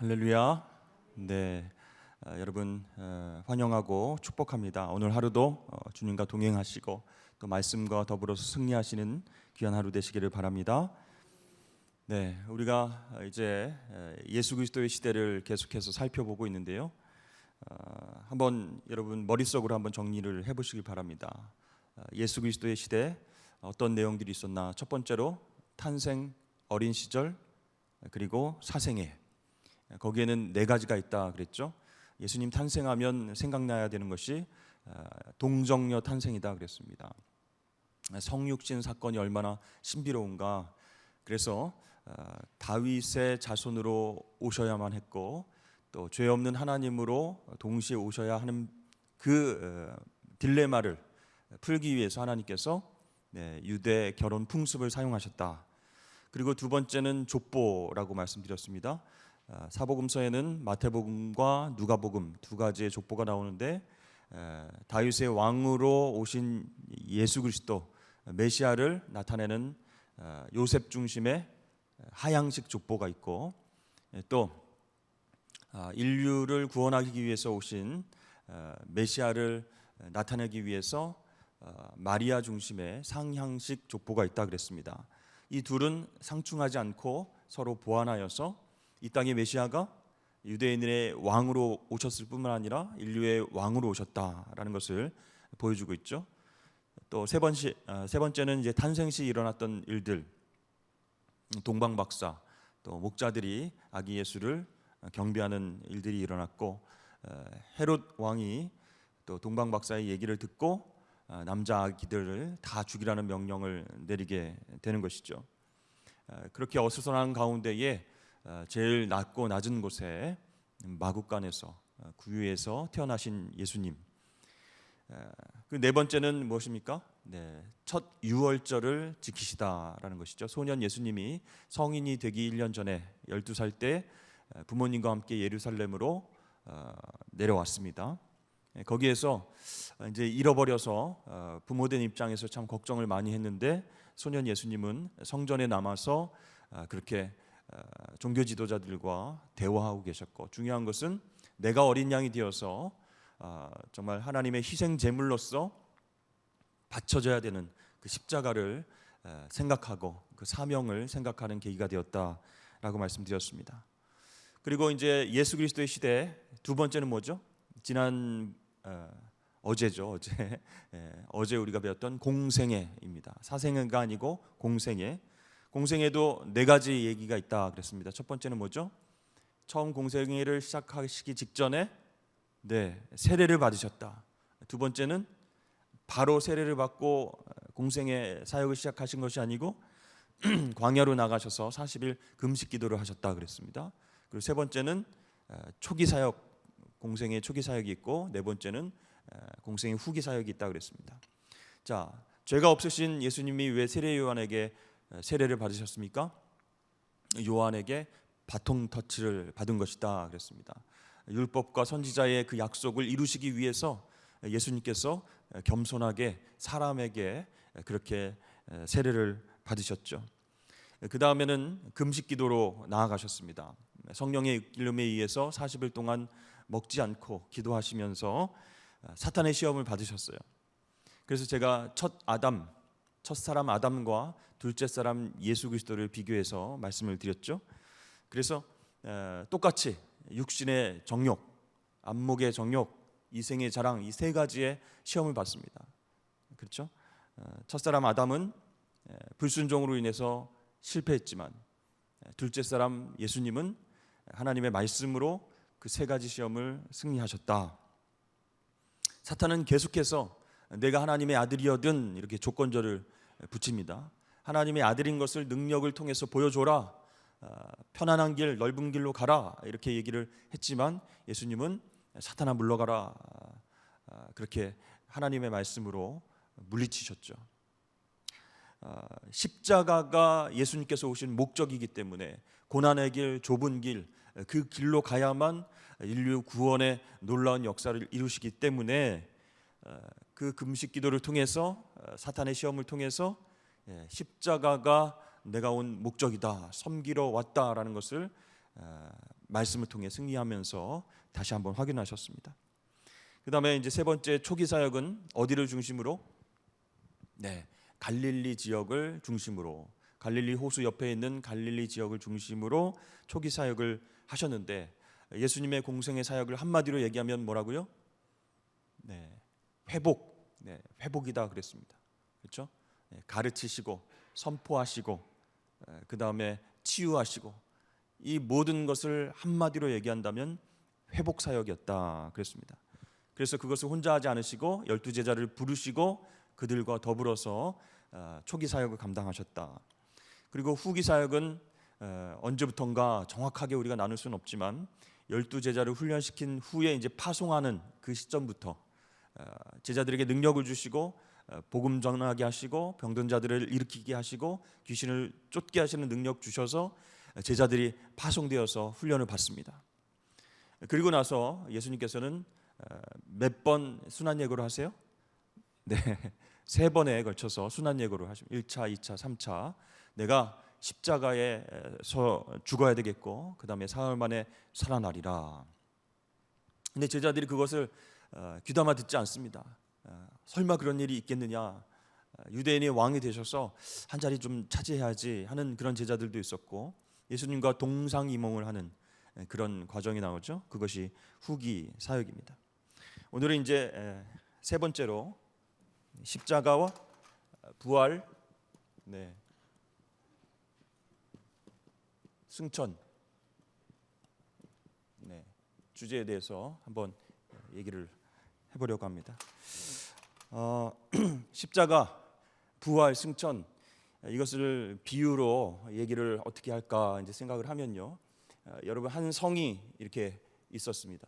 할렐루야. 네, 여러분 환영하고 축복합니다. 오늘 하루도 주님과 동행하시고 또 말씀과 더불어서 승리하시는 귀한 하루 되시기를 바랍니다. 네, 우리가 이제 예수 그리스도의 시대를 계속해서 살펴보고 있는데요. 한번 여러분 머릿속으로 한번 정리를 해보시기 바랍니다. 예수 그리스도의 시대 어떤 내용들이 있었나? 첫 번째로 탄생, 어린 시절, 그리고 사생애. 거기에는 네 가지가 있다 그랬죠. 예수님 탄생하면 생각나야 되는 것이 동정녀 탄생이다 그랬습니다. 성육신 사건이 얼마나 신비로운가. 그래서 다윗의 자손으로 오셔야만 했고 또 죄 없는 하나님으로 동시에 오셔야 하는 그 딜레마를 풀기 위해서 하나님께서 유대 결혼 풍습을 사용하셨다. 그리고 두 번째는 족보라고 말씀드렸습니다. 사복음서에는 마태복음과 누가복음 두 가지의 족보가 나오는데 다윗의 왕으로 오신 예수 그리스도 메시아를 나타내는 요셉 중심의 하향식 족보가 있고 또 인류를 구원하기 위해서 오신 메시아를 나타내기 위해서 마리아 중심의 상향식 족보가 있다 그랬습니다. 이 둘은 상충하지 않고 서로 보완하여서 이 땅의 메시아가 유대인의 왕으로 오셨을 뿐만 아니라 인류의 왕으로 오셨다라는 것을 보여주고 있죠. 또 세 번째는 이제 탄생 시 일어났던 일들, 동방박사, 또 목자들이 아기 예수를 경배하는 일들이 일어났고 헤롯 왕이 또 동방박사의 얘기를 듣고 남자 아기들을 다 죽이라는 명령을 내리게 되는 것이죠. 그렇게 어수선한 가운데에 제일 낮고 낮은 곳에 마국간에서 구유에서 태어나신 예수님. 그 네 번째는 무엇입니까? 첫 유월절을 지키시다라는 것이죠. 소년 예수님이 성인이 되기 1년 전에 12살 때 부모님과 함께 예루살렘으로 내려왔습니다. 거기에서 이제 잃어버려서 부모된 입장에서 참 걱정을 많이 했는데 소년 예수님은 성전에 남아서 그렇게 종교 지도자들과 대화하고 계셨고, 중요한 것은 내가 어린 양이 되어서 정말 하나님의 희생 제물로서 바쳐져야 되는 그 십자가를 생각하고 그 사명을 생각하는 계기가 되었다라고 말씀드렸습니다. 그리고 이제 예수 그리스도의 시대 두 번째는 뭐죠? 지난 어제죠. 어제 우리가 배웠던 공생애입니다. 사생애가 아니고 공생애. 공생애도 네 가지 얘기가 있다 그랬습니다. 첫 번째는 뭐죠? 처음 공생애를 시작하시기 직전에 세례를 받으셨다. 두 번째는 바로 세례를 받고 공생애 사역을 시작하신 것이 아니고 광야로 나가셔서 40일 금식 기도를 하셨다 그랬습니다. 그리고 세 번째는 초기 사역, 공생애 초기 사역이 있고 네 번째는 공생애 후기 사역이 있다 그랬습니다. 자, 죄가 없으신 예수님이 왜 세례 요한에게 세례를 받으셨습니까? 요한에게 바통 터치를 받은 것이다 그랬습니다. 율법과 선지자의 그 약속을 이루시기 위해서 예수님께서 겸손하게 사람에게 그렇게 세례를 받으셨죠. 그 다음에는 금식 기도로 나아가셨습니다. 성령의 이끌림에 의해서 40일 동안 먹지 않고 기도하시면서 사탄의 시험을 받으셨어요. 그래서 제가 첫 사람 아담과 둘째 사람 예수 그리스도를 비교해서 말씀을 드렸죠. 그래서 똑같이 육신의 정욕, 안목의 정욕, 이생의 자랑, 이 세 가지의 시험을 받습니다. 그렇죠? 첫사람 아담은 불순종으로 인해서 실패했지만 둘째 사람 예수님은 하나님의 말씀으로 그 세 가지 시험을 승리하셨다. 사탄은 계속해서 내가 하나님의 아들이어든 이렇게 조건절을 붙입니다. 하나님의 아들인 것을 능력을 통해서 보여줘라, 편안한 길, 넓은 길로 가라, 이렇게 얘기를 했지만 예수님은 사탄아 물러가라, 그렇게 하나님의 말씀으로 물리치셨죠. 십자가가 예수님께서 오신 목적이기 때문에 고난의 길, 좁은 길, 그 길로 가야만 인류 구원의 놀라운 역사를 이루시기 때문에 그 금식 기도를 통해서 사탄의 시험을 통해서 십자가가 내가 온 목적이다, 섬기러 왔다라는 것을 말씀을 통해 승리하면서 다시 한번 확인하셨습니다. 그다음에 이제 세 번째 초기 사역은 어디를 중심으로? 네, 갈릴리 지역을 중심으로, 갈릴리 호수 옆에 있는 갈릴리 지역을 중심으로 초기 사역을 하셨는데, 예수님의 공생의 사역을 한마디로 얘기하면 뭐라고요? 네, 회복, 네, 회복이다 그랬습니다. 그렇죠? 네, 가르치시고 선포하시고 그 다음에 치유하시고, 이 모든 것을 한마디로 얘기한다면 회복 사역이었다 그랬습니다. 그래서 그것을 혼자 하지 않으시고 12제자를 부르시고 그들과 더불어서 초기 사역을 감당하셨다. 그리고 후기 사역은 언제부턴가 정확하게 우리가 나눌 수는 없지만 12제자를 훈련시킨 후에 이제 파송하는 그 시점부터 제자들에게 능력을 주시고 복음 전하게 하시고 병든 자들을 일으키게 하시고 귀신을 쫓게 하시는 능력 주셔서 제자들이 파송되어서 훈련을 받습니다. 그리고 나서 예수님께서는 몇 번 순환 예고를 하세요? 네, 3번에 걸쳐서 순환 예고를 하십니다. 1차, 2차, 3차. 내가 십자가에서 죽어야 되겠고 그 다음에 사흘 만에 살아나리라. 근데 제자들이 그것을 귀담아 듣지 않습니다. 설마 그런 일이 있겠느냐, 유대인의 왕이 되셔서 한 자리 좀 차지해야지 하는 그런 제자들도 있었고, 예수님과 동상이몽을 하는 그런 과정이 나오죠. 그것이 후기 사역입니다. 오늘은 이제 세 번째로 십자가와 부활, 네, 승천, 네, 주제에 대해서 한번 얘기를 해보려고 합니다. 십자가, 부활, 승천, 이것을 비유로 얘기를 어떻게 할까 이제 생각을 하면요, 여러분 한 성이 이렇게 있었습니다.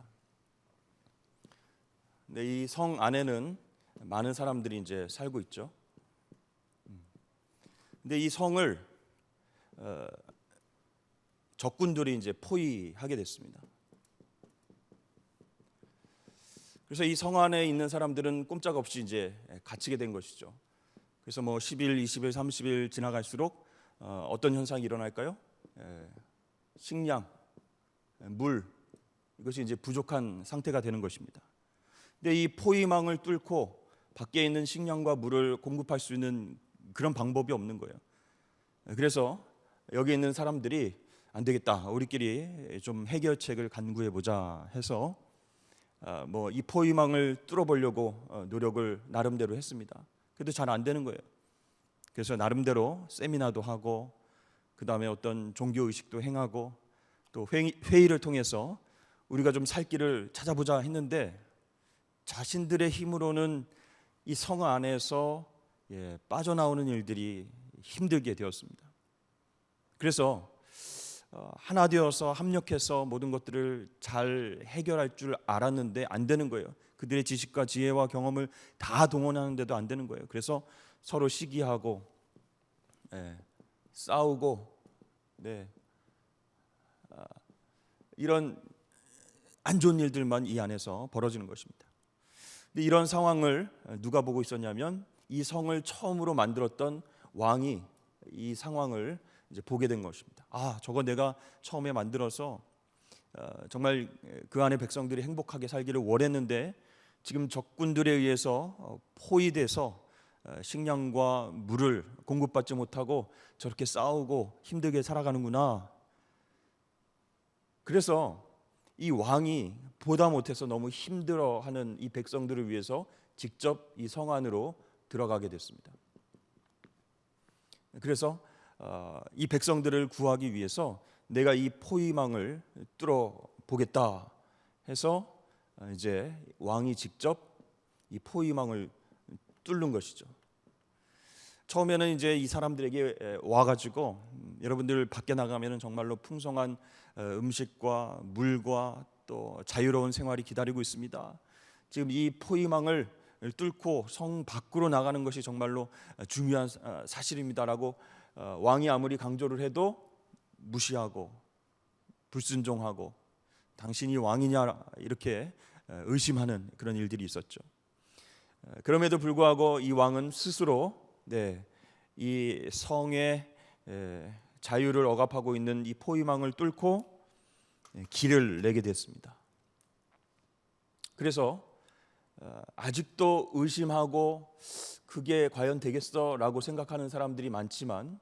근데 이 성 안에는 많은 사람들이 이제 살고 있죠. 근데 이 성을 적군들이 이제 포위하게 됐습니다. 그래서 이 성 안에 있는 사람들은 꼼짝없이 이제 갇히게 된 것이죠. 그래서 뭐 10일, 20일, 30일 지나갈수록 어떤 현상이 일어날까요? 식량, 물, 이것이 이제 부족한 상태가 되는 것입니다. 근데 이 포위망을 뚫고 밖에 있는 식량과 물을 공급할 수 있는 그런 방법이 없는 거예요. 그래서 여기 있는 사람들이 안 되겠다, 우리끼리 좀 해결책을 간구해 보자 해서 뭐 이 포위망을 뚫어보려고 노력을 나름대로 했습니다. 그래도 잘 안 되는 거예요. 그래서 나름대로 세미나도 하고 그 다음에 어떤 종교 의식도 행하고 또 회의를 통해서 우리가 좀 살 길을 찾아보자 했는데, 자신들의 힘으로는 이 성 안에서 빠져나오는 일들이 힘들게 되었습니다. 그래서 하나 되어서 합력해서 모든 것들을 잘 해결할 줄 알았는데 안 되는 거예요. 그들의 지식과 지혜와 경험을 다 동원하는데도 안 되는 거예요. 그래서 서로 시기하고 싸우고, 네, 이런 안 좋은 일들만 이 안에서 벌어지는 것입니다. 근데 이런 상황을 누가 보고 있었냐면 이 성을 처음으로 만들었던 왕이 이 상황을 이제 보게 된 것입니다. 아, 저거 내가 처음에 만들어서 정말 그 안에 백성들이 행복하게 살기를 원했는데 지금 적군들에 의해서 포위돼서 식량과 물을 공급받지 못하고 저렇게 싸우고 힘들게 살아가는구나. 그래서 이 왕이 보다 못해서 너무 힘들어하는 이 백성들을 위해서 직접 이 성 안으로 들어가게 됐습니다. 그래서 이 백성들을 구하기 위해서 내가 이 포위망을 뚫어 보겠다 해서 이제 왕이 직접 이 포위망을 뚫는 것이죠. 처음에는 이제 이 사람들에게 와가지고 여러분들 밖에 나가면은 정말로 풍성한 음식과 물과 또 자유로운 생활이 기다리고 있습니다. 지금 이 포위망을 뚫고 성 밖으로 나가는 것이 정말로 중요한 사실입니다라고 왕이 아무리 강조를 해도 무시하고 불순종하고 당신이 왕이냐 이렇게 의심하는 그런 일들이 있었죠. 그럼에도 불구하고 이 왕은 스스로 이 성의 자유를 억압하고 있는 이 포위망을 뚫고 길을 내게 됐습니다. 그래서 아직도 의심하고 그게 과연 되겠어라고 생각하는 사람들이 많지만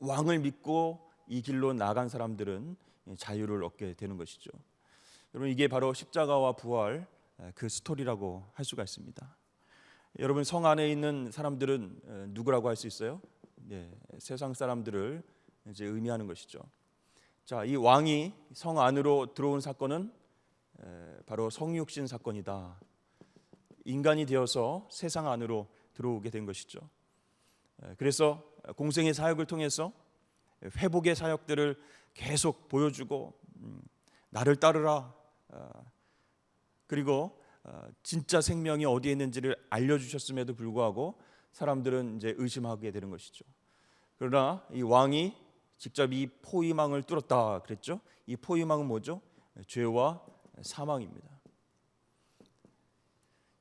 왕을 믿고 이 길로 나간 사람들은 자유를 얻게 되는 것이죠. 여러분, 이게 바로 십자가와 부활 그 스토리라고 할 수가 있습니다. 여러분, 성 안에 있는 사람들은 누구라고 할 수 있어요? 세상 사람들을 이제 의미하는 것이죠. 자, 이 왕이 성 안으로 들어온 사건은 바로 성육신 사건이다. 인간이 되어서 세상 안으로 들어오게 된 것이죠. 그래서 공생의 사역을 통해서 회복의 사역들을 계속 보여주고 나를 따르라, 그리고 진짜 생명이 어디에 있는지를 알려주셨음에도 불구하고 사람들은 이제 의심하게 되는 것이죠. 그러나 이 왕이 직접 이 포위망을 뚫었다 그랬죠. 이 포위망은 뭐죠? 죄와 사망입니다.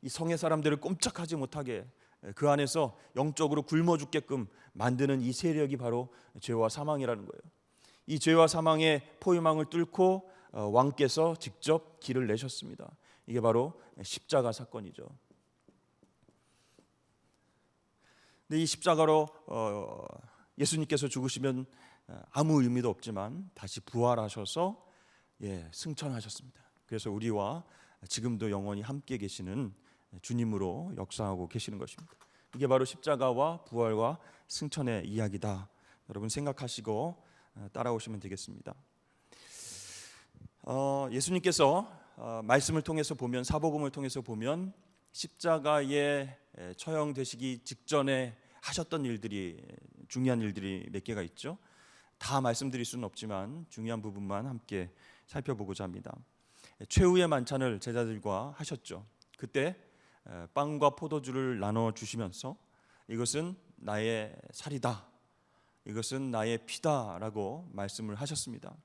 이 성의 사람들을 꼼짝하지 못하게 그 안에서 영적으로 굶어 죽게끔 만드는 이 세력이 바로 죄와 사망이라는 거예요. 이 죄와 사망의 포위망을 뚫고 왕께서 직접 길을 내셨습니다. 이게 바로 십자가 사건이죠. 근데 이 십자가로 예수님께서 죽으시면 아무 의미도 없지만 다시 부활하셔서 승천하셨습니다. 그래서 우리와 지금도 영원히 함께 계시는 주님으로 역사하고 계시는 것입니다. 이게 바로 십자가와 부활과 승천의 이야기다. 여러분 생각하시고 따라오시면 되겠습니다. 예수님께서 말씀을 통해서 보면, 사복음을 통해서 보면 십자가에 처형되시기 직전에 하셨던 일들이, 중요한 일들이 몇 개가 있죠. 다 말씀드릴 수는 없지만 중요한 부분만 함께 살펴보고자 합니다. 최후의 만찬을 제자들과 하셨죠. 그때 빵과 포도주를 나눠 주시면서 이것은 나의 살이다, 이것은 나의 피다라고 말씀을 하셨습니다.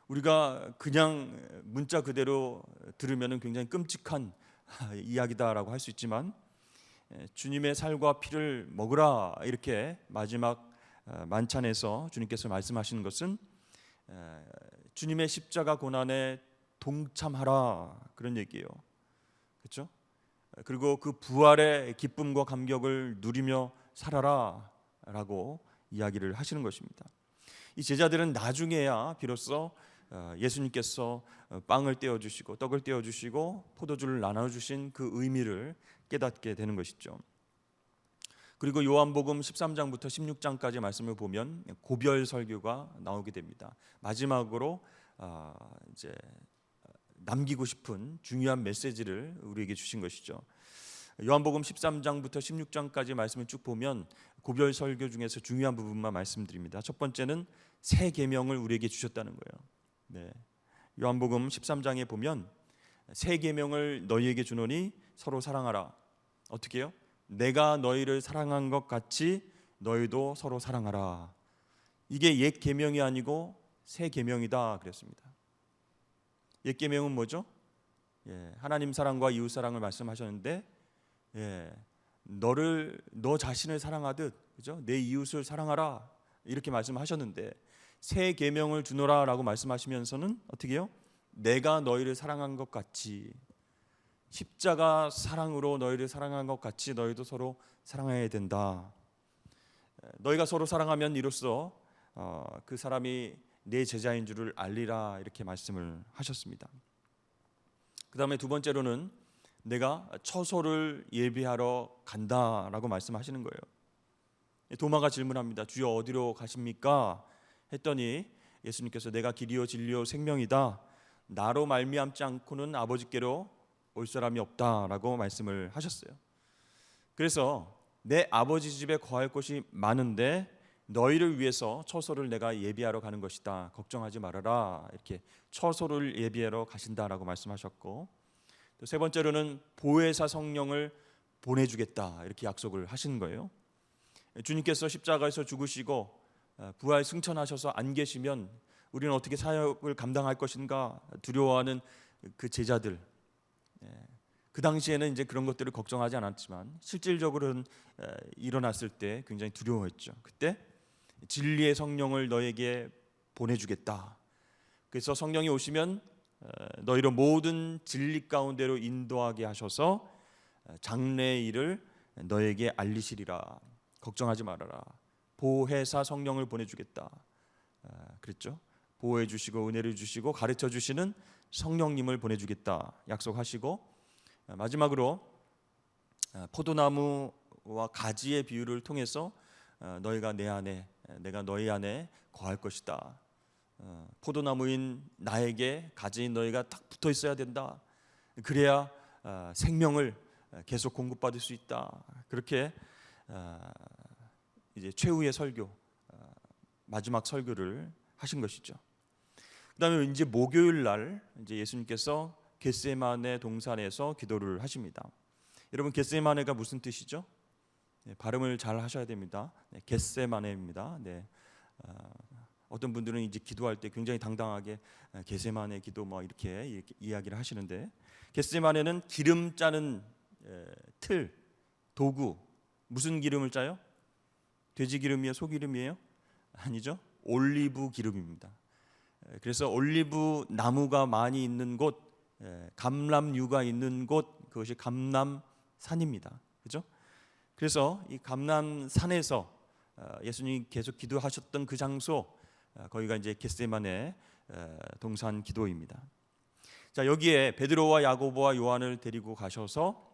우리가 그냥 문자 그대로 들으면 굉장히 끔찍한 이야기다라고 할 수 있지만 주님의 살과 피를 먹으라, 이렇게 마지막 만찬에서 주님께서 말씀하시는 것은 주님의 십자가 고난에 동참하라, 그런 얘기예요. 그렇죠? 그리고 그 부활의 기쁨과 감격을 누리며 살아라 라고 이야기를 하시는 것입니다. 이 제자들은 나중에야 비로소 예수님께서 빵을 떼어주시고 떡을 떼어주시고 포도주를 나눠주신 그 의미를 깨닫게 되는 것이죠. 그리고 요한복음 13장부터 16장까지 말씀을 보면 고별 설교가 나오게 됩니다. 마지막으로 이제 남기고 싶은 중요한 메시지를 우리에게 주신 것이죠. 요한복음 13장부터 16장까지 말씀을 쭉 보면 고별 설교 중에서 중요한 부분만 말씀드립니다. 첫 번째는 새 계명을 우리에게 주셨다는 거예요. 요한복음 13장에 보면 새 계명을 너희에게 주노니 서로 사랑하라. 어떻게 해요? 내가 너희를 사랑한 것 같이 너희도 서로 사랑하라. 이게 옛 계명이 아니고 새 계명이다 그랬습니다. 옛 계명은 뭐죠? 하나님 사랑과 이웃 사랑을 말씀하셨는데, 너 자신을 사랑하듯, 그죠? 내 이웃을 사랑하라, 이렇게 말씀하셨는데 새 계명을 주노라라고 말씀하시면서는 어떻게 해요? 내가 너희를 사랑한 것 같이, 십자가 사랑으로 너희를 사랑한 것 같이 너희도 서로 사랑해야 된다. 너희가 서로 사랑하면 이로써 그 사람이 내 제자인 줄을 알리라, 이렇게 말씀을 하셨습니다. 그 다음에 두 번째로는 내가 처소를 예비하러 간다라고 말씀하시는 거예요. 도마가 질문합니다. 주여 어디로 가십니까? 했더니 예수님께서 내가 길이요 진리요 생명이다, 나로 말미암지 않고는 아버지께로 올 사람이 없다라고 말씀을 하셨어요. 그래서 내 아버지 집에 거할 곳이 많은데 너희를 위해서 처소를 내가 예비하러 가는 것이다, 걱정하지 말아라, 이렇게 처소를 예비하러 가신다라고 말씀하셨고, 또 세 번째로는 보혜사 성령을 보내주겠다, 이렇게 약속을 하신 거예요. 주님께서 십자가에서 죽으시고 부활 승천하셔서 안 계시면 우리는 어떻게 사역을 감당할 것인가 두려워하는 그 제자들, 그 당시에는 이제 그런 것들을 걱정하지 않았지만 실질적으로는 일어났을 때 굉장히 두려워했죠. 그때 진리의 성령을 너에게 보내주겠다, 그래서 성령이 오시면 너희를 모든 진리 가운데로 인도하게 하셔서 장래의 일을 너에게 알리시리라. 걱정하지 말아라. 보혜사 성령을 보내주겠다. 그랬죠. 보호해 주시고 은혜를 주시고 가르쳐 주시는 성령님을 보내주겠다 약속하시고, 마지막으로 포도나무와 가지의 비유를 통해서 너희가 내 안에, 내가 너희 안에 거할 것이다. 포도나무인 나에게 가지인 너희가 딱 붙어 있어야 된다. 그래야 생명을 계속 공급받을 수 있다. 그렇게 이제 최후의 설교, 마지막 설교를 하신 것이죠. 그다음에 이제 목요일 날 이제 예수님께서 겟세마네 동산에서 기도를 하십니다. 여러분, 겟세마네가 무슨 뜻이죠? 네, 발음을 잘 하셔야 됩니다. 네, 겟세마네입니다. 네, 어떤 분들은 이제 기도할 때 굉장히 당당하게 겟세마네 기도 뭐 이렇게 이야기를 하시는데, 겟세마네는 기름 짜는 틀, 도구. 무슨 기름을 짜요? 돼지 기름이에요? 소 기름이에요? 아니죠. 올리브 기름입니다. 그래서 올리브 나무가 많이 있는 곳, 감람유가 있는 곳, 그것이 감람산입니다. 그렇죠? 그래서 이 감람산에서 예수님이 계속 기도하셨던 그 장소, 거기가 이제 겟세마네 동산 기도입니다. 자, 여기에 베드로와 야고보와 요한을 데리고 가셔서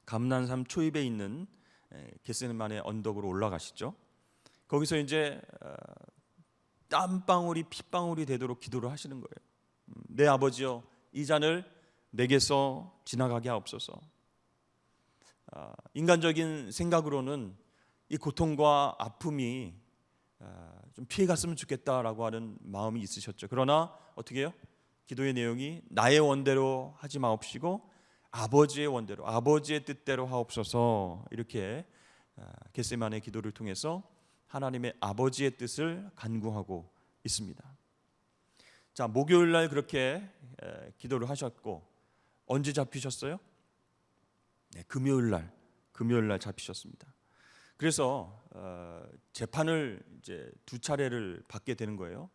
감람산 초입에 있는 겟세마네 언덕으로 올라가시죠. 거기서 이제 땀방울이 핏방울이 되도록 기도를 하시는 거예요. 내 아버지여, 이 잔을 내게서 지나가게 하옵소서. 인간적인 생각으로는 이 고통과 아픔이 좀 피해갔으면 좋겠다라고 하는 마음이 있으셨죠. 그러나 어떻게 해요? 기도의 내용이 나의 원대로 하지 마옵시고 아버지의 원대로, 아버지의 뜻대로 하옵소서. 이렇게 겟세마네 기도를 통해서 하나님의 아버지의 뜻을 간구하고 있습니다. 자, 목요일 날 그렇게 기도를 하셨고, 언제 잡히셨어요? 네, 금요일 날 잡히셨습니다. 그래서 재판을 이제 두 차례를 받게 되는 거예요.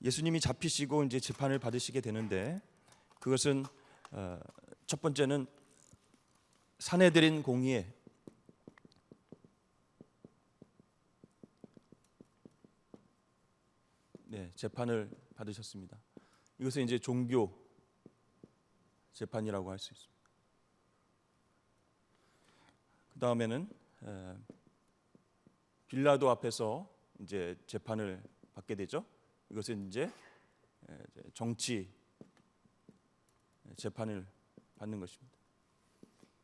예수님이 잡히시고 이제 재판을 받으시게 되는데, 그것은 첫 번째는 산헤드린 공의회, 네, 재판을 받으셨습니다. 이것은 이제 종교 재판이라고 할 수 있습니다. 그 다음에는 빌라도 앞에서 이제 재판을 받게 되죠. 이것은 이제 정치 재판을 받는 것입니다.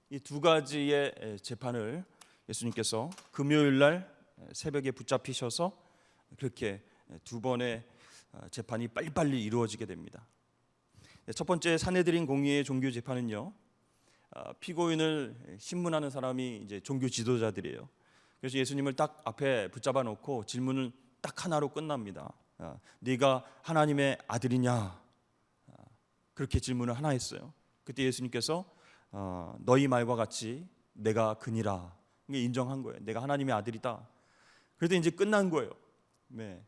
이 두 가지의 재판을 예수님께서 금요일 날 새벽에 붙잡히셔서 그렇게 두 번의 재판이 빨리빨리 이루어지게 됩니다. 첫 번째 산헤드린 공의의 종교 재판은요, 피고인을 신문하는 사람이 이제 종교 지도자들이에요. 그래서 예수님을 딱 앞에 붙잡아 놓고 질문을 딱 하나로 끝납니다. 네가 하나님의 아들이냐? 그렇게 질문을 하나 했어요. 그때 예수님께서 너희 말과 같이 내가 그니라, 인정한 거예요. 내가 하나님의 아들이다. 그래도 이제 끝난 거예요. 네.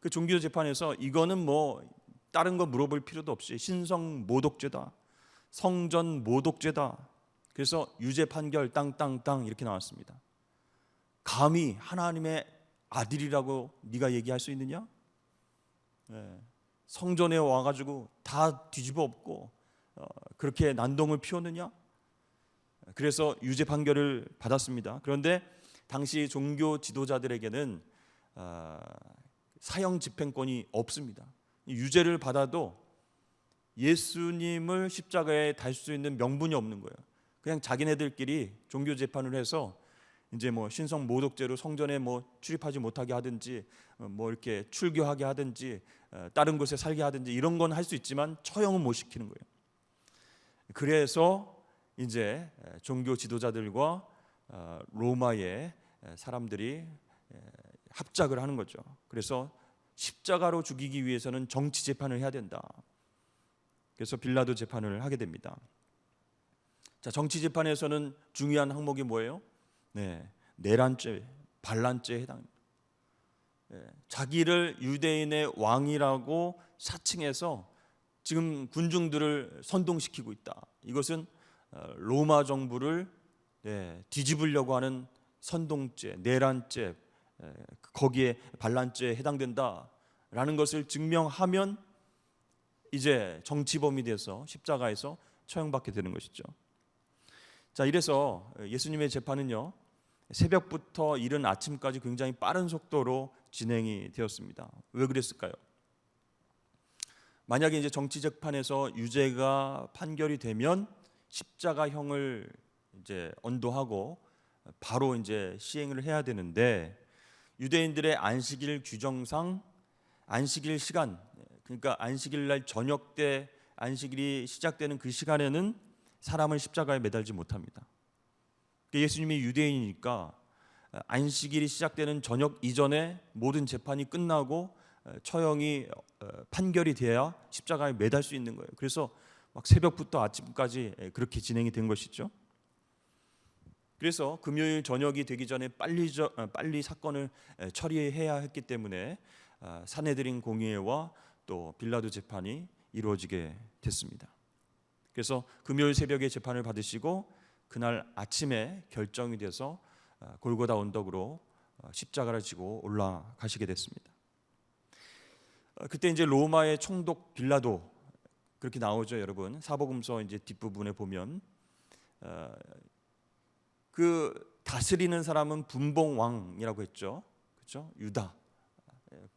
그 종교 재판에서 이거는 뭐 다른 거 물어볼 필요도 없이 신성 모독죄다, 성전 모독죄다. 그래서 유죄 판결 땅땅땅 이렇게 나왔습니다. 감히 하나님의 아들이라고 네가 얘기할 수 있느냐? 네. 성전에 와가지고 다 뒤집어 엎고 그렇게 난동을 피웠느냐? 그래서 유죄 판결을 받았습니다. 그런데 당시 종교 지도자들에게는 사형 집행권이 없습니다. 유죄를 받아도 예수님을 십자가에 달 수 있는 명분이 없는 거예요. 그냥 자기네들끼리 종교 재판을 해서 이제 뭐 신성 모독죄로 성전에 뭐 출입하지 못하게 하든지 뭐 이렇게 출교하게 하든지 다른 곳에 살게 하든지 이런 건 할 수 있지만 처형은 못 시키는 거예요. 그래서 이제 종교 지도자들과 로마의 사람들이 합작을 하는 거죠. 그래서 십자가로 죽이기 위해서는 정치 재판을 해야 된다. 그래서 빌라도 재판을 하게 됩니다. 자, 정치 재판에서는 중요한 항목이 뭐예요? 네, 내란죄, 반란죄에 해당합니다. 자기를 유대인의 왕이라고 사칭해서 지금 군중들을 선동시키고 있다. 이것은 로마 정부를 뒤집으려고 하는 선동죄, 내란죄, 거기에 반란죄에 해당된다라는 것을 증명하면 이제 정치범이 돼서 십자가에서 처형받게 되는 것이죠. 자, 이래서 예수님의 재판은요, 새벽부터 이른 아침까지 굉장히 빠른 속도로 진행이 되었습니다. 왜 그랬을까요? 만약에 이제 정치 재판에서 유죄가 판결이 되면 십자가형을 이제 언도하고 바로 이제 시행을 해야 되는데, 유대인들의 안식일 규정상 안식일 시간, 그러니까 안식일 날 저녁 때 안식일이 시작되는 그 시간에는 사람을 십자가에 매달지 못합니다. 예수님이 유대인이니까 안식일이 시작되는 저녁 이전에 모든 재판이 끝나고 처형이 판결이 돼야 십자가에 매달 수 있는 거예요. 그래서 막 새벽부터 아침까지 그렇게 진행이 된 것이죠. 그래서 금요일 저녁이 되기 전에 빨리 사건을 처리해야 했기 때문에 산헤드린 공의회와 또 빌라도 재판이 이루어지게 됐습니다. 그래서 금요일 새벽에 재판을 받으시고 그날 아침에 결정이 돼서 골고다 언덕으로 십자가를 지고 올라가시게 됐습니다. 그때 이제 로마의 총독 빌라도 그렇게 나오죠, 여러분. 사복음서 이제 뒷부분에 보면 그 다스리는 사람은 분봉왕이라고 했죠, 그렇죠? 유다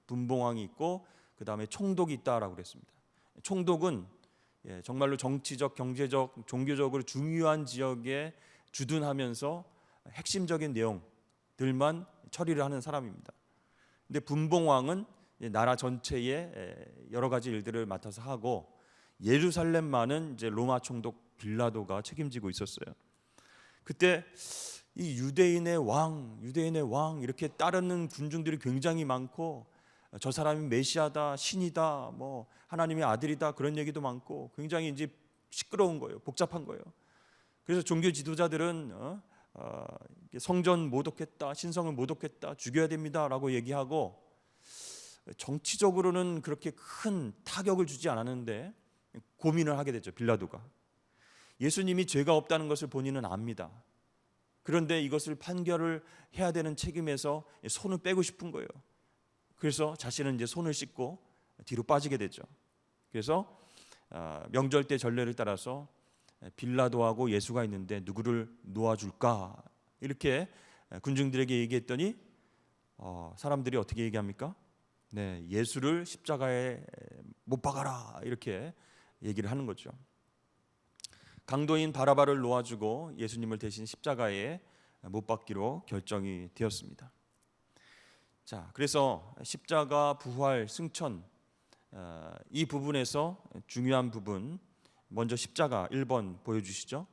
분봉왕이 있고 그 다음에 총독이 있다라고 그랬습니다. 총독은 정말로 정치적, 경제적, 종교적으로 중요한 지역에 주둔하면서 핵심적인 내용들만 처리를 하는 사람입니다. 근데 분봉왕은 나라 전체의 여러 가지 일들을 맡아서 하고, 예루살렘만은 이제 로마 총독 빌라도가 책임지고 있었어요. 그때 이 유대인의 왕 이렇게 따르는 군중들이 굉장히 많고, 저 사람이 메시아다, 신이다, 뭐 하나님의 아들이다, 그런 얘기도 많고 굉장히 이제 시끄러운 거예요. 복잡한 거예요. 그래서 종교 지도자들은 성전 모독했다, 신성을 모독했다, 죽여야 됩니다라고 얘기하고, 정치적으로는 그렇게 큰 타격을 주지 않았는데 고민을 하게 됐죠, 빌라도가. 예수님이 죄가 없다는 것을 본인은 압니다. 그런데 이것을 판결을 해야 되는 책임에서 손을 빼고 싶은 거예요. 그래서 자신은 이제 손을 씻고 뒤로 빠지게 되죠. 그래서 명절 때 전례를 따라서 빌라도하고 예수가 있는데 누구를 놓아줄까, 이렇게 군중들에게 얘기했더니 사람들이 어떻게 얘기합니까? 예수를 십자가에 못 박아라, 이렇게 얘기를 하는 거죠. 강도인 바라바를 놓아주고 예수님을 대신 십자가에 못 박기로 결정이 되었습니다. 자, 그래서 십자가, 부활, 승천, 이 부분에서 중요한 부분, 먼저 십자가 1번 보여주시죠.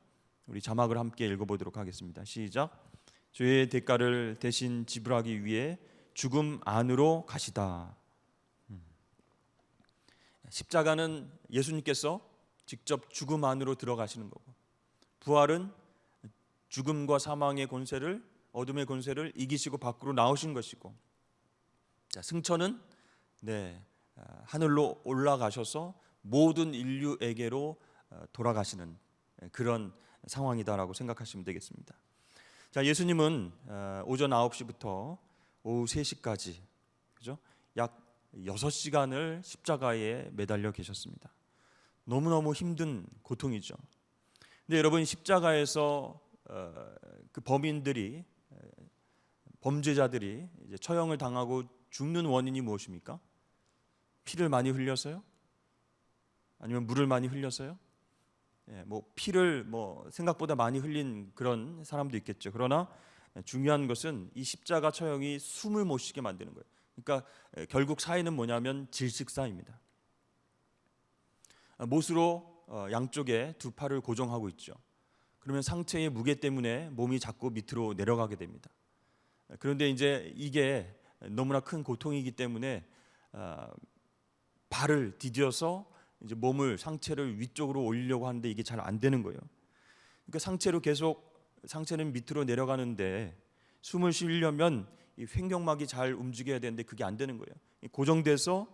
우리 자막을 함께 읽어보도록 하겠습니다. 시작. 죄의 대가를 대신 지불하기 위해 죽음 안으로 가시다. 십자가는 예수님께서 직접 죽음 안으로 들어가시는 거고, 부활은 죽음과 사망의 권세를, 어둠의 권세를 이기시고 밖으로 나오신 것이고, 자, 승천은 하늘로 올라가셔서 모든 인류에게로 돌아가시는 그런 상황이다라고 생각하시면 되겠습니다. 자, 예수님은 오전 9시부터 오후 3시까지, 그죠? 약 6시간을 십자가에 매달려 계셨습니다. 너무너무 힘든 고통이죠. 근데 여러분, 십자가에서 그 범인들이, 범죄자들이 이제 처형을 당하고 죽는 원인이 무엇입니까? 피를 많이 흘려서요? 아니면 물을 많이 흘려서요? 피를 생각보다 많이 흘린 그런 사람도 있겠죠. 그러나 중요한 것은 이 십자가 처형이 숨을 못 쉬게 만드는 거예요. 그러니까 결국 사인은 뭐냐면 질식사입니다. 못으로 양쪽에 두 팔을 고정하고 있죠. 그러면 상체의 무게 때문에 몸이 자꾸 밑으로 내려가게 됩니다. 그런데 이제 이게 너무나 큰 고통이기 때문에 발을 디뎌서 이제 몸을, 상체를 위쪽으로 올리려고 하는데 이게 잘 안 되는 거예요. 그러니까 상체는 밑으로 내려가는데 숨을 쉬려면 이 횡격막이 잘 움직여야 되는데 그게 안 되는 거예요. 고정돼서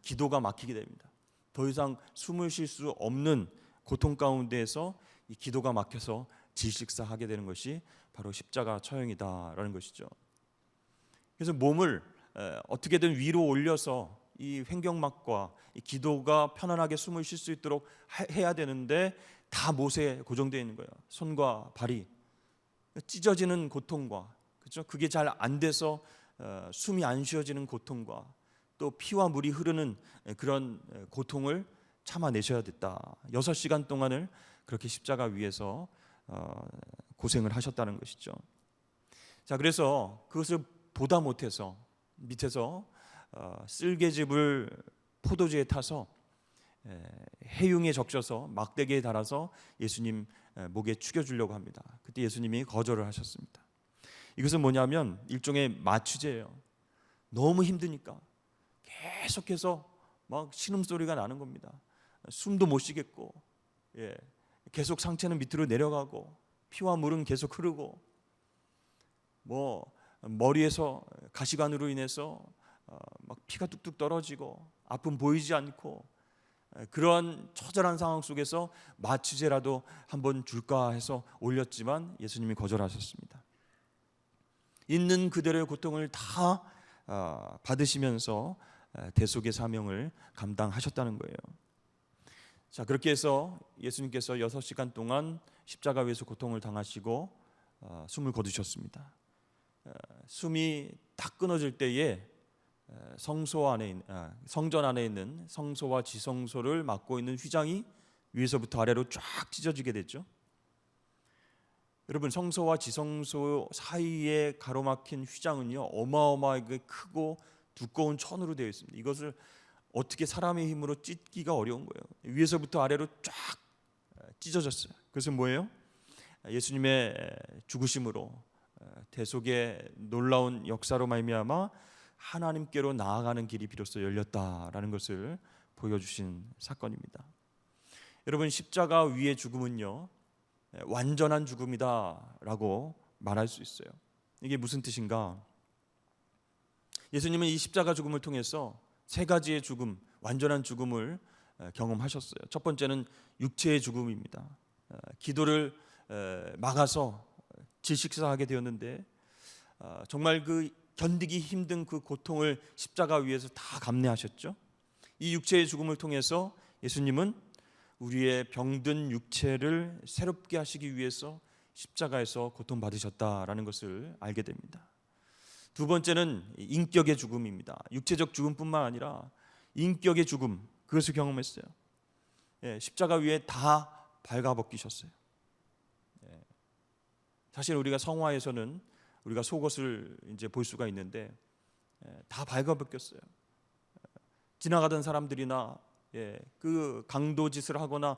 기도가 막히게 됩니다. 더 이상 숨을 쉴 수 없는 고통 가운데에서 이 기도가 막혀서 질식사하게 되는 것이 바로 십자가 처형이다라는 것이죠. 그래서 몸을 어떻게든 위로 올려서 이 횡격막과 이 기도가 편안하게 숨을 쉴 수 있도록 해야 되는데 다 못에 고정되어 있는 거예요. 손과 발이 찢어지는 고통과, 그렇죠? 그게 잘 안 돼서 숨이 안 쉬어지는 고통과 또 피와 물이 흐르는 그런 고통을 참아내셔야 됐다. 6시간 동안을 그렇게 십자가 위에서 고생을 하셨다는 것이죠. 자, 그래서 그것을 보다 못해서 밑에서 쓸개즙을 포도주에 타서 해융에 적셔서 막대기에 달아서 예수님 목에 축여주려고 합니다. 그때 예수님이 거절을 하셨습니다. 이것은 뭐냐면 일종의 마취제예요. 너무 힘드니까 계속해서 막 신음소리가 나는 겁니다. 숨도 못 쉬겠고, 계속 상체는 밑으로 내려가고 피와 물은 계속 흐르고, 뭐 머리에서 가시관으로 인해서 막 피가 뚝뚝 떨어지고 아픔 보이지 않고, 그런 처절한 상황 속에서 마취제라도 한번 줄까 해서 올렸지만 예수님이 거절하셨습니다. 있는 그대로의 고통을 다 받으시면서 대속의 사명을 감당하셨다는 거예요. 자, 그렇게 해서 예수님께서 6시간 동안 십자가 위에서 고통을 당하시고 숨을 거두셨습니다. 숨이 딱 끊어질 때에 성전 안에 있는 성소와 지성소를 막고 있는 휘장이 위에서부터 아래로 쫙 찢어지게 됐죠. 여러분, 성소와 지성소 사이에 가로막힌 휘장은요, 어마어마하게 크고 두꺼운 천으로 되어 있습니다. 이것을 어떻게 사람의 힘으로 찢기가 어려운 거예요. 위에서부터 아래로 쫙 찢어졌어요. 그래서 뭐예요? 예수님의 죽으심으로 대속의 놀라운 역사로 말미암아 하나님께로 나아가는 길이 비로소 열렸다라는 것을 보여주신 사건입니다. 여러분, 십자가 위의 죽음은요, 완전한 죽음이다라고 말할 수 있어요. 이게 무슨 뜻인가? 예수님은 이 십자가 죽음을 통해서 3가지의 죽음, 완전한 죽음을 경험하셨어요. 첫 번째는 육체의 죽음입니다. 기도를 막아서 질식사하게 되었는데 정말 그 견디기 힘든 그 고통을 십자가 위에서 다 감내하셨죠. 이 육체의 죽음을 통해서 예수님은 우리의 병든 육체를 새롭게 하시기 위해서 십자가에서 고통받으셨다라는 것을 알게 됩니다. 두 번째는 인격의 죽음입니다. 육체적 죽음뿐만 아니라 인격의 죽음, 그것을 경험했어요. 십자가 위에 다 발가벗기셨어요. 사실 우리가 성화에서는 우리가 속옷을 이제 볼 수가 있는데 다 발가벗겼어요. 지나가던 사람들이나 그 강도짓을 하거나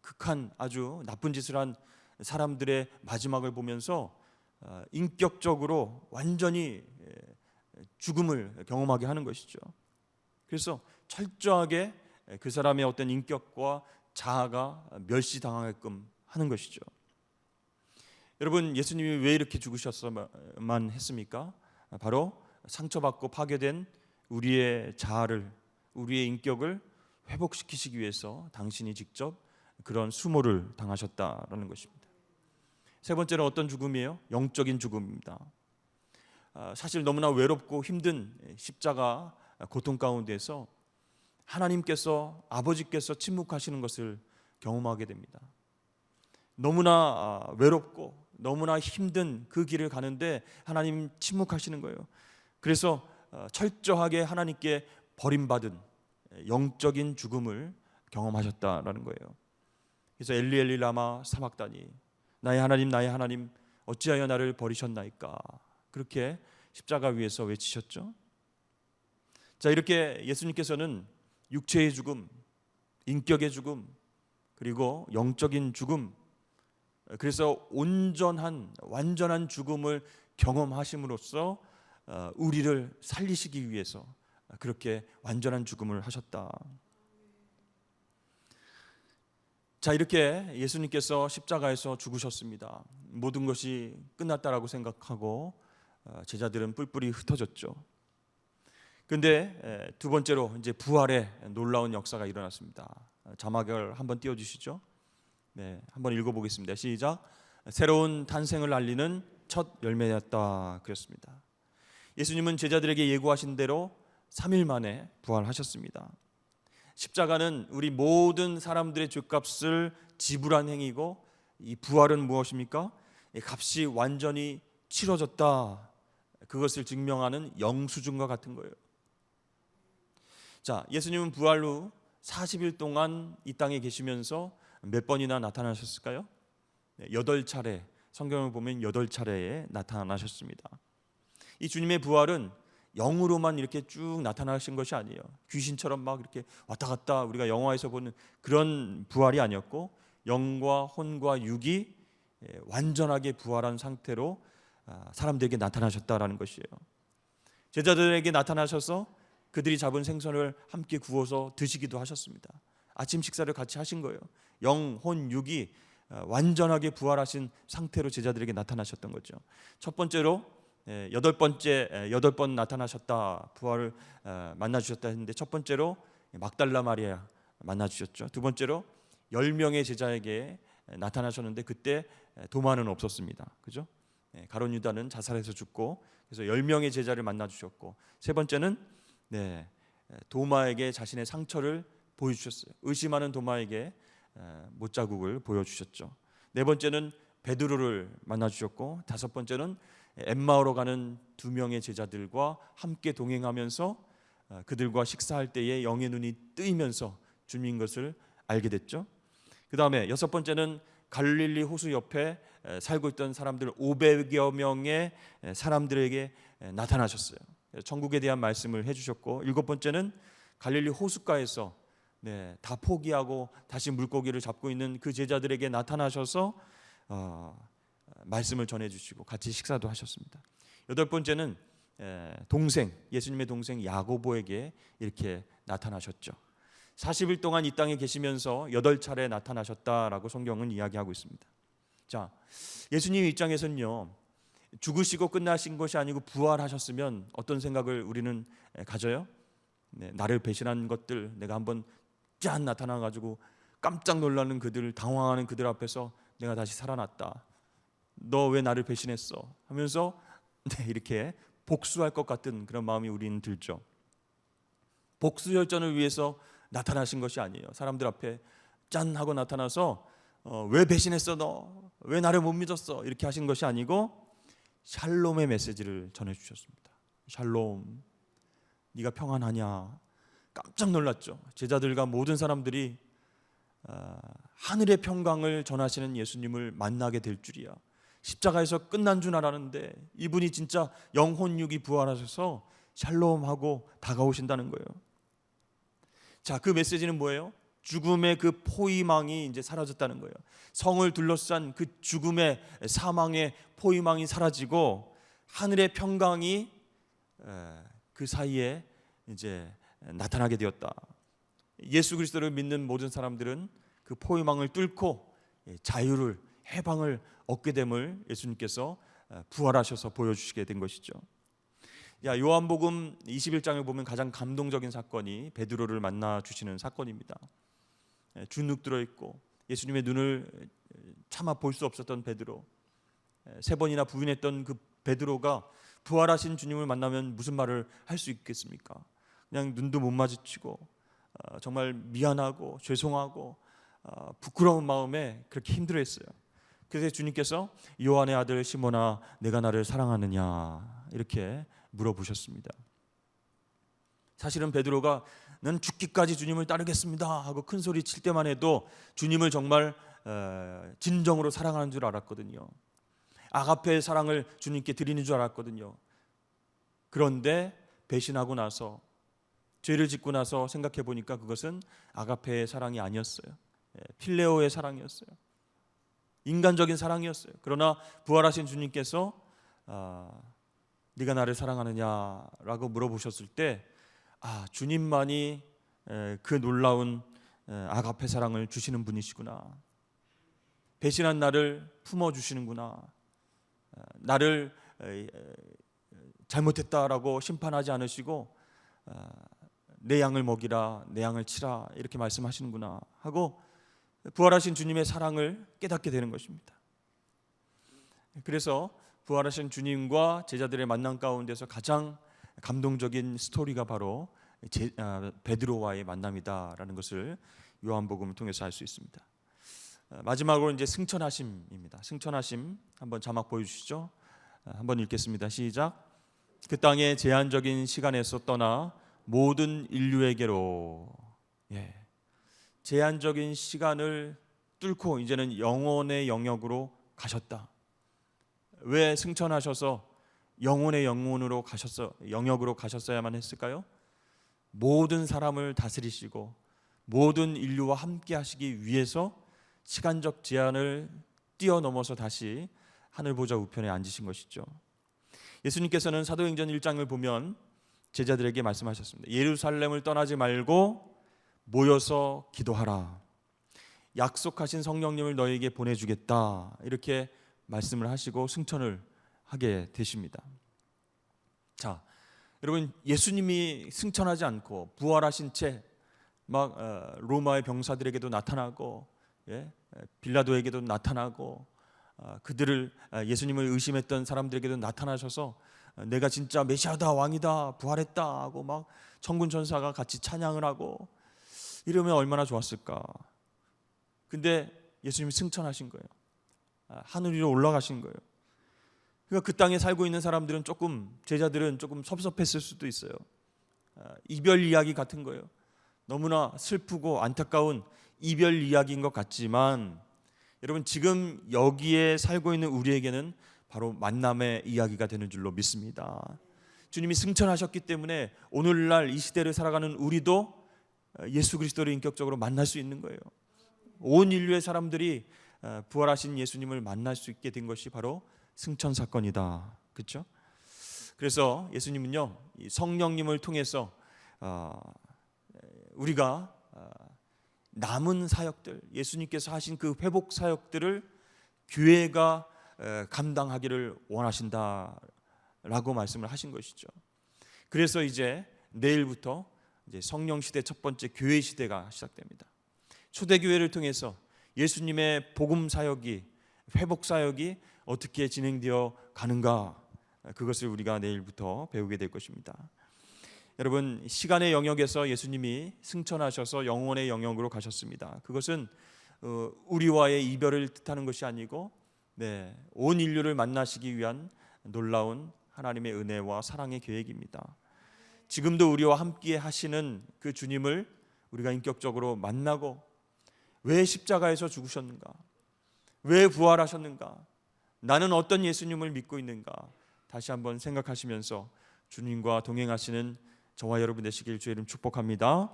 극한 아주 나쁜 짓을 한 사람들의 마지막을 보면서 인격적으로 완전히 죽음을 경험하게 하는 것이죠. 그래서 철저하게 그 사람의 어떤 인격과 자아가 멸시당하게끔 하는 것이죠. 여러분, 예수님이 왜 이렇게 죽으셨어만 했습니까? 바로 상처받고 파괴된 우리의 자아를, 우리의 인격을 회복시키시기 위해서 당신이 직접 그런 수모를 당하셨다라는 것입니다. 세 번째는 어떤 죽음이에요? 영적인 죽음입니다. 사실 너무나 외롭고 힘든 십자가 고통 가운데서 하나님께서, 아버지께서 침묵하시는 것을 경험하게 됩니다. 너무나 외롭고 너무나 힘든 그 길을 가는데 하나님 침묵하시는 거예요. 그래서 철저하게 하나님께 버림받은 영적인 죽음을 경험하셨다라는 거예요. 그래서 엘리 엘리 라마 사박다니, 나의 하나님 어찌하여 나를 버리셨나이까, 그렇게 십자가 위에서 외치셨죠. 자, 이렇게 예수님께서는 육체의 죽음, 인격의 죽음, 그리고 영적인 죽음, 그래서 완전한 죽음을 경험하심으로써 우리를 살리시기 위해서 그렇게 완전한 죽음을 하셨다. 자, 이렇게 예수님께서 십자가에서 죽으셨습니다. 모든 것이 끝났다라고 생각하고 제자들은 뿔뿔이 흩어졌죠. 근데 두 번째로 이제 부활의 놀라운 역사가 일어났습니다. 자막을 한번 띄워주시죠. 네, 한번 읽어보겠습니다. 시작. 새로운 탄생을 알리는 첫 열매였다 그랬습니다. 예수님은 제자들에게 예고하신 대로 3일 만에 부활하셨습니다. 십자가는 우리 모든 사람들의 죄값을 지불한 행위고, 이 부활은 무엇입니까? 이 값이 완전히 치러졌다, 그것을 증명하는 영수증과 같은 거예요. 자, 예수님은 부활 후 40일 동안 이 땅에 계시면서 몇 번이나 나타나셨을까요? 8차례, 성경을 보면 8차례에 나타나셨습니다. 이 주님의 부활은 영으로만 이렇게 쭉 나타나신 것이 아니에요. 귀신처럼 막 이렇게 왔다 갔다 우리가 영화에서 보는 그런 부활이 아니었고, 영과 혼과 육이 완전하게 부활한 상태로 사람들에게 나타나셨다라는 것이에요. 제자들에게 나타나셔서 그들이 잡은 생선을 함께 구워서 드시기도 하셨습니다. 아침 식사를 같이 하신 거예요. 영, 혼, 육이 완전하게 부활하신 상태로 제자들에게 나타나셨던 거죠. 첫 번째로 8번 나타나셨다, 부활을 만나 주셨다 했는데, 첫 번째로 막달라 마리아 만나 주셨죠. 두 번째로 10명의 제자에게 나타나셨는데 그때 도마는 없었습니다. 그죠? 가룟 유다는 자살해서 죽고, 그래서 10명의 제자를 만나 주셨고, 세 번째는 도마에게 자신의 상처를 보여주셨어요. 의심하는 도마에게 못자국을 보여주셨죠. 네 번째는 베드로를 만나 주셨고, 다섯 번째는 엠마오로 가는 2명의 제자들과 함께 동행하면서 그들과 식사할 때에 영의 눈이 뜨이면서 주님인 것을 알게 됐죠. 그 다음에 여섯 번째는 갈릴리 호수 옆에 살고 있던 사람들 500여 명의 사람들에게 나타나셨어요. 천국에 대한 말씀을 해주셨고, 일곱 번째는 갈릴리 호숫가에서 다 포기하고 다시 물고기를 잡고 있는 그 제자들에게 나타나셔서 말씀을 전해주시고 같이 식사도 하셨습니다. 여덟 번째는 예수님의 동생 야고보에게 이렇게 나타나셨죠. 40일 동안 이 땅에 계시면서 8차례 나타나셨다라고 성경은 이야기하고 있습니다. 자, 예수님 입장에서는요, 죽으시고 끝나신 것이 아니고 부활하셨으면 어떤 생각을 우리는 가져요? 나를 배신한 것들, 내가 한번 짠 나타나가지고 깜짝 놀라는 그들, 당황하는 그들 앞에서 내가 다시 살아났다, 너 왜 나를 배신했어 하면서 이렇게 복수할 것 같은 그런 마음이 우리는 들죠. 복수혈전을 위해서 나타나신 것이 아니에요. 사람들 앞에 짠 하고 나타나서 왜 배신했어, 너 왜 나를 못 믿었어, 이렇게 하신 것이 아니고 샬롬의 메시지를 전해주셨습니다. 샬롬, 네가 평안하냐. 깜짝 놀랐죠. 제자들과 모든 사람들이 하늘의 평강을 전하시는 예수님을 만나게 될 줄이야. 십자가에서 끝난 줄 알았는데 이분이 진짜 영혼육이 부활하셔서 샬롬하고 다가오신다는 거예요. 자, 그 메시지는 뭐예요? 죽음의 그 포위망이 이제 사라졌다는 거예요. 성을 둘러싼 그 죽음의 사망의 포위망이 사라지고 하늘의 평강이 그 사이에 이제 나타나게 되었다. 예수 그리스도를 믿는 모든 사람들은 그 포위망을 뚫고 자유를, 해방을 얻게 됨을 예수님께서 부활하셔서 보여주시게 된 것이죠. 요한복음 21장을 보면 가장 감동적인 사건이 베드로를 만나 주시는 사건입니다. 주눅 들어있고 예수님의 눈을 차마 볼 수 없었던 베드로, 3번이나 부인했던 그 베드로가 부활하신 주님을 만나면 무슨 말을 할 수 있겠습니까? 그냥 눈도 못 마주치고 정말 미안하고 죄송하고 부끄러운 마음에 그렇게 힘들어했어요. 그래서 주님께서 요한의 아들 시몬아, 내가 나를 사랑하느냐 이렇게 물어보셨습니다. 사실은 베드로가 난 죽기까지 주님을 따르겠습니다 하고 큰 소리 칠 때만 해도 주님을 정말 진정으로 사랑하는 줄 알았거든요. 아가페의 사랑을 주님께 드리는 줄 알았거든요. 그런데 배신하고 나서, 죄를 짓고 나서 생각해 보니까 그것은 아가페의 사랑이 아니었어요. 필레오의 사랑이었어요. 인간적인 사랑이었어요. 그러나 부활하신 주님께서 네가 나를 사랑하느냐라고 물어보셨을 때 주님만이 그 놀라운 아가페 사랑을 주시는 분이시구나. 배신한 나를 품어주시는구나. 나를 잘못했다라고 심판하지 않으시고 내 양을 먹이라, 내 양을 치라 이렇게 말씀하시는구나 하고 부활하신 주님의 사랑을 깨닫게 되는 것입니다. 그래서 부활하신 주님과 제자들의 만남 가운데서 가장 감동적인 스토리가 바로 베드로와의 만남이다라는 것을 요한복음을 통해서 알 수 있습니다. 마지막으로 이제 승천하심입니다. 승천하심 한번 자막 보여주시죠. 한번 읽겠습니다. 시작. 그 땅의 제한적인 시간에서 떠나 모든 인류에게로, 제한적인 시간을 뚫고 이제는 영혼의 영역으로 가셨다. 왜 승천하셔서 영혼의 영혼으로 영역으로 가셨어야만 했을까요? 모든 사람을 다스리시고 모든 인류와 함께 하시기 위해서 시간적 제한을 뛰어넘어서 다시 하늘 보좌 우편에 앉으신 것이죠. 예수님께서는 사도행전 1장을 보면 제자들에게 말씀하셨습니다. 예루살렘을 떠나지 말고 모여서 기도하라. 약속하신 성령님을 너희에게 보내주겠다. 이렇게 말씀을 하시고 승천을 하게 되십니다. 자, 여러분, 예수님이 승천하지 않고 부활하신 채 막 로마의 병사들에게도 나타나고 빌라도에게도 나타나고 그들을 예수님을 의심했던 사람들에게도 나타나셔서 내가 진짜 메시아다, 왕이다, 부활했다 하고 막 천군 천사가 같이 찬양을 하고 이러면 얼마나 좋았을까. 근데 예수님이 승천하신 거예요. 하늘 위로 올라가신 거예요. 그러니까 그 땅에 살고 있는 사람들은 제자들은 조금 섭섭했을 수도 있어요. 이별 이야기 같은 거예요. 너무나 슬프고 안타까운 이별 이야기인 것 같지만 여러분, 지금 여기에 살고 있는 우리에게는 바로 만남의 이야기가 되는 줄로 믿습니다. 주님이 승천하셨기 때문에 오늘날 이 시대를 살아가는 우리도 예수 그리스도를 인격적으로 만날 수 있는 거예요. 온 인류의 사람들이 부활하신 예수님을 만날 수 있게 된 것이 바로 승천 사건이다. 그렇죠? 그래서 예수님은요, 성령님을 통해서 우리가 남은 사역들, 예수님께서 하신 그 회복 사역들을 교회가 감당하기를 원하신다라고 말씀을 하신 것이죠. 그래서 이제 내일부터 이제 성령 시대 첫 번째 교회 시대가 시작됩니다. 초대교회를 통해서 예수님의 복음 사역이, 회복 사역이 어떻게 진행되어 가는가, 그것을 우리가 내일부터 배우게 될 것입니다. 여러분, 시간의 영역에서 예수님이 승천하셔서 영혼의 영역으로 가셨습니다. 그것은 우리와의 이별을 뜻하는 것이 아니고 온 인류를 만나시기 위한 놀라운 하나님의 은혜와 사랑의 계획입니다. 지금도 우리와 함께 하시는 그 주님을 우리가 인격적으로 만나고 왜 십자가에서 죽으셨는가? 왜 부활하셨는가? 나는 어떤 예수님을 믿고 있는가? 다시 한번 생각하시면서 주님과 동행하시는 저와 여러분 되시길 주의 이름 축복합니다.